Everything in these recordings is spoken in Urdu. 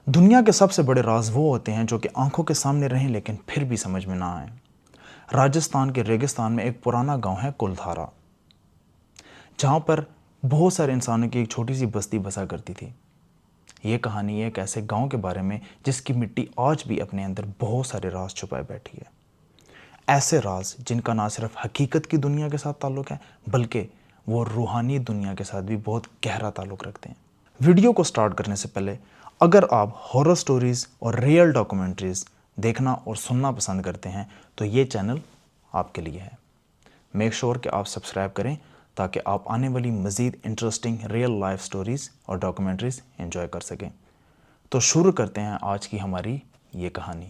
دنیا کے سب سے بڑے راز وہ ہوتے ہیں جو کہ آنکھوں کے سامنے رہیں لیکن پھر بھی سمجھ میں نہ آئیں۔ راجستھان کے ریگستان میں ایک پرانا گاؤں ہے کلدھارا، جہاں پر بہت سارے انسانوں کی ایک چھوٹی سی بستی بسا کرتی تھی۔ یہ کہانی ایک ایسے گاؤں کے بارے میں جس کی مٹی آج بھی اپنے اندر بہت سارے راز چھپائے بیٹھی ہے، ایسے راز جن کا نہ صرف حقیقت کی دنیا کے ساتھ تعلق ہے بلکہ وہ روحانی دنیا کے ساتھ بھی بہت گہرا تعلق رکھتے ہیں۔ ویڈیو کو سٹارٹ کرنے سے پہلے اگر آپ ہارر سٹوریز اور ریئل ڈاکومنٹریز دیکھنا اور سننا پسند کرتے ہیں تو یہ چینل آپ کے لیے ہے۔ میک شور کہ آپ سبسکرائب کریں تاکہ آپ آنے والی مزید انٹرسٹنگ ریئل لائف سٹوریز اور ڈاکومنٹریز انجوائے کر سکیں۔ تو شروع کرتے ہیں آج کی ہماری یہ کہانی۔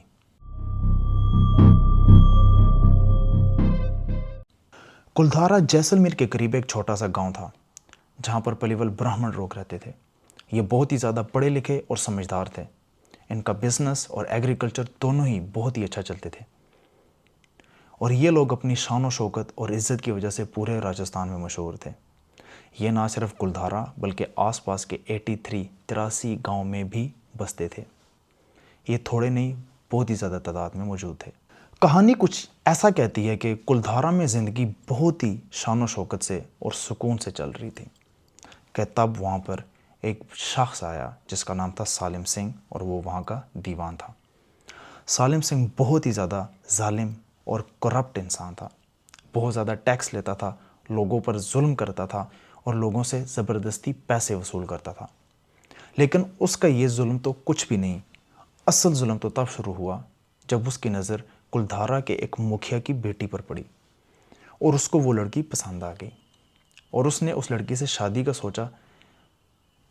کلدھارا جیسلمیر کے قریب ایک چھوٹا سا گاؤں تھا جہاں پر پلیول براہمن لوگ رہتے تھے۔ یہ بہت ہی زیادہ پڑھے لکھے اور سمجھدار تھے۔ ان کا بزنس اور ایگریکلچر دونوں ہی بہت ہی اچھا چلتے تھے، اور یہ لوگ اپنی شان و شوکت اور عزت کی وجہ سے پورے راجستھان میں مشہور تھے۔ یہ نہ صرف کلدھارا بلکہ آس پاس کے 83 گاؤں میں بھی بستے تھے۔ یہ تھوڑے نہیں، بہت ہی زیادہ تعداد میں موجود تھے۔ کہانی کچھ ایسا کہتی ہے کہ کلدھارا میں زندگی بہت ہی شان و شوکت سے اور سکون سے چل رہی تھی کہ تب وہاں پر ایک شخص آیا جس کا نام تھا سالم سنگھ، اور وہ وہاں کا دیوان تھا۔ سالم سنگھ بہت ہی زیادہ ظالم اور کرپٹ انسان تھا، بہت زیادہ ٹیکس لیتا تھا، لوگوں پر ظلم کرتا تھا اور لوگوں سے زبردستی پیسے وصول کرتا تھا۔ لیکن اس کا یہ ظلم تو کچھ بھی نہیں، اصل ظلم تو تب شروع ہوا جب اس کی نظر کلدھارا کے ایک مکھیا کی بیٹی پر پڑی اور اس کو وہ لڑکی پسند آ گئی، اور اس نے اس لڑکی سے شادی کا سوچا۔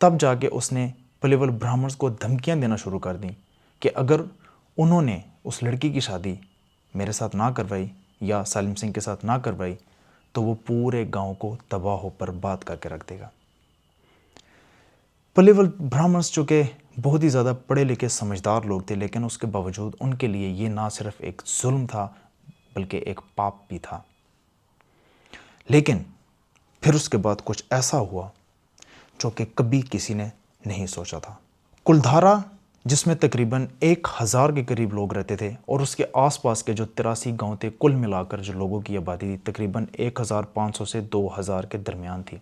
تب جا کے اس نے پلیول برہمنز کو دھمکیاں دینا شروع کر دیں کہ اگر انہوں نے اس لڑکی کی شادی میرے ساتھ نہ کروائی یا سالم سنگھ کے ساتھ نہ کروائی تو وہ پورے گاؤں کو تباہ و برباد کر کے رکھ دے گا۔ پلیول برہمنز جو کہ بہت ہی زیادہ پڑھے لکھے سمجھدار لوگ تھے، لیکن اس کے باوجود ان کے لیے یہ نہ صرف ایک ظلم تھا بلکہ ایک پاپ بھی تھا۔ لیکن پھر اس کے بعد کچھ ایسا ہوا جو کہ کبھی کسی نے نہیں سوچا تھا۔ کلدھارا جس میں تقریباً 1000 کے قریب لوگ رہتے تھے، اور اس کے آس پاس کے جو 83 گاؤں تھے، کل ملا کر جو لوگوں کی آبادی تھی تقریباً 1500 سے 2000 کے درمیان تھی۔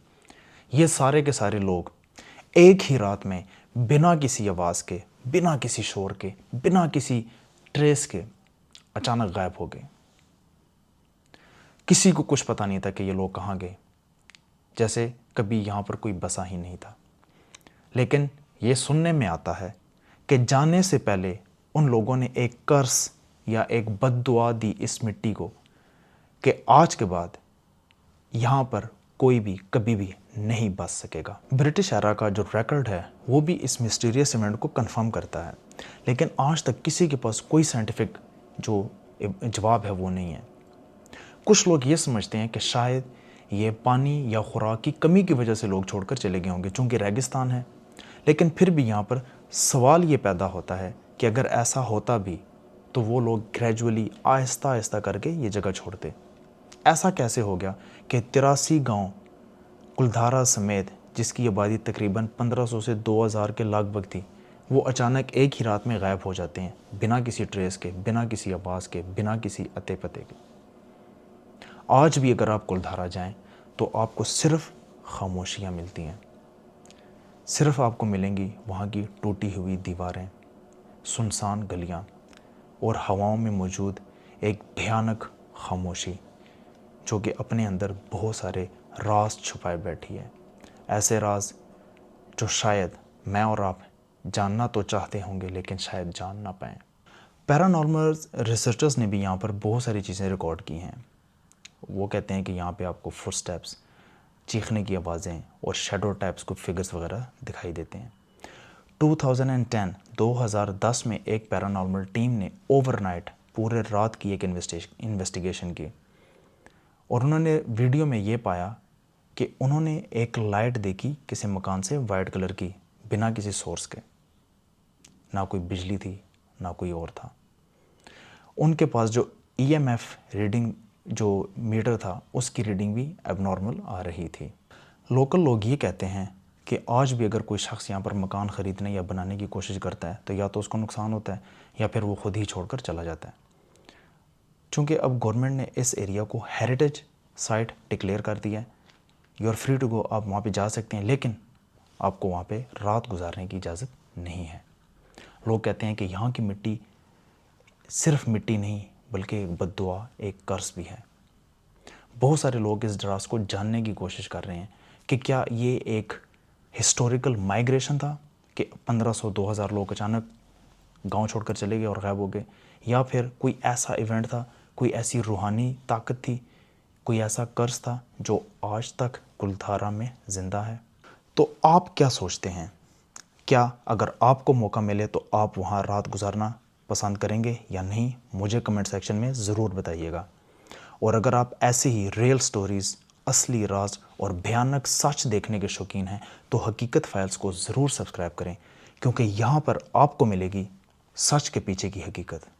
یہ سارے کے سارے لوگ ایک ہی رات میں بنا کسی آواز کے، بنا کسی شور کے، بنا کسی ٹریس کے اچانک غائب ہو گئے۔ کسی کو کچھ پتہ نہیں تھا کہ یہ لوگ کہاں گئے، جیسے کبھی یہاں پر کوئی بسا ہی نہیں تھا۔ لیکن یہ سننے میں آتا ہے کہ جانے سے پہلے ان لوگوں نے ایک کرس یا ایک بد دعا دی اس مٹی کو کہ آج کے بعد یہاں پر کوئی بھی کبھی بھی نہیں بس سکے گا۔ برٹش ایرا کا جو ریکارڈ ہے وہ بھی اس مسٹیریس ایونٹ کو کنفرم کرتا ہے، لیکن آج تک کسی کے پاس کوئی سائنٹیفک جو جواب ہے وہ نہیں ہے۔ کچھ لوگ یہ سمجھتے ہیں کہ شاید یہ پانی یا خوراک کی کمی کی وجہ سے لوگ چھوڑ کر چلے گئے ہوں گے، چونکہ ریگستان ہے۔ لیکن پھر بھی یہاں پر سوال یہ پیدا ہوتا ہے کہ اگر ایسا ہوتا بھی تو وہ لوگ گریجولی آہستہ آہستہ کر کے یہ جگہ چھوڑتے۔ ایسا کیسے ہو گیا کہ 83 گاؤں کلدھارا سمیت، جس کی آبادی تقریباً 1500 سے 2000 کے لگ بھگ تھی، وہ اچانک ایک ہی رات میں غائب ہو جاتے ہیں، بنا کسی ٹریس کے، بنا کسی آواز کے، بنا کسی اتے پتے کے۔ آج بھی اگر آپ کلدھارا جائیں تو آپ کو صرف خاموشیاں ملتی ہیں، صرف آپ کو ملیں گی وہاں کی ٹوٹی ہوئی دیواریں، سنسان گلیاں اور ہواؤں میں موجود ایک بھیانک خاموشی جو کہ اپنے اندر بہت سارے راز چھپائے بیٹھی ہے، ایسے راز جو شاید میں اور آپ جاننا تو چاہتے ہوں گے لیکن شاید جان نہ پائیں۔ پیرانارمل ریسرچرز نے بھی یہاں پر بہت ساری چیزیں ریکارڈ کی ہیں۔ وہ کہتے ہیں کہ یہاں پہ آپ کو فٹ سٹیپس، چیخنے کی آوازیں اور شیڈو ٹائپس کو فگرز وغیرہ دکھائی دیتے ہیں۔ 2010 میں ایک پیرانارمل ٹیم نے اوور نائٹ پورے رات کی ایک انویسٹیگیشن کی، اور انہوں نے ویڈیو میں یہ پایا کہ انہوں نے ایک لائٹ دیکھی کسی مکان سے وائٹ کلر کی، بنا کسی سورس کے، نہ کوئی بجلی تھی نہ کوئی اور تھا۔ ان کے پاس جو EMF ریڈنگ جو میٹر تھا اس کی ریڈنگ بھی اب نارمل آ رہی تھی۔ لوکل لوگ یہ کہتے ہیں کہ آج بھی اگر کوئی شخص یہاں پر مکان خریدنے یا بنانے کی کوشش کرتا ہے تو یا تو اس کو نقصان ہوتا ہے یا پھر وہ خود ہی چھوڑ کر چلا جاتا ہے۔ چونکہ اب گورنمنٹ نے اس ایریا کو ہیریٹیج سائٹ ڈکلیئر کر دیا ہے، you are free to go, آپ وہاں پہ جا سکتے ہیں، لیکن آپ کو وہاں پہ رات گزارنے کی اجازت نہیں ہے۔ لوگ کہتے ہیں کہ یہاں کی مٹی صرف مٹی نہیں بلکہ ایک بد دعا، ایک قرض بھی ہے۔ بہت سارے لوگ اس ڈراس کو جاننے کی کوشش کر رہے ہیں کہ کیا یہ ایک ہسٹوریکل مائیگریشن تھا کہ 1500 2000 لوگ اچانک گاؤں چھوڑ کر چلے گئے اور غائب ہو گئے، یا پھر کوئی ایسا ایونٹ تھا، کوئی ایسی روحانی طاقت تھی، کوئی ایسا قرض تھا جو آج تک گلدھارا میں زندہ ہے۔ تو آپ کیا سوچتے ہیں؟ کیا اگر آپ کو موقع ملے تو آپ وہاں رات گزارنا پسند کریں گے یا نہیں؟ مجھے کمنٹ سیکشن میں ضرور بتائیے گا۔ اور اگر آپ ایسے ہی ریئل سٹوریز، اصلی راز اور بھیانک سچ دیکھنے کے شوقین ہیں تو حقیقت فائلز کو ضرور سبسکرائب کریں، کیونکہ یہاں پر آپ کو ملے گی سچ کے پیچھے کی حقیقت۔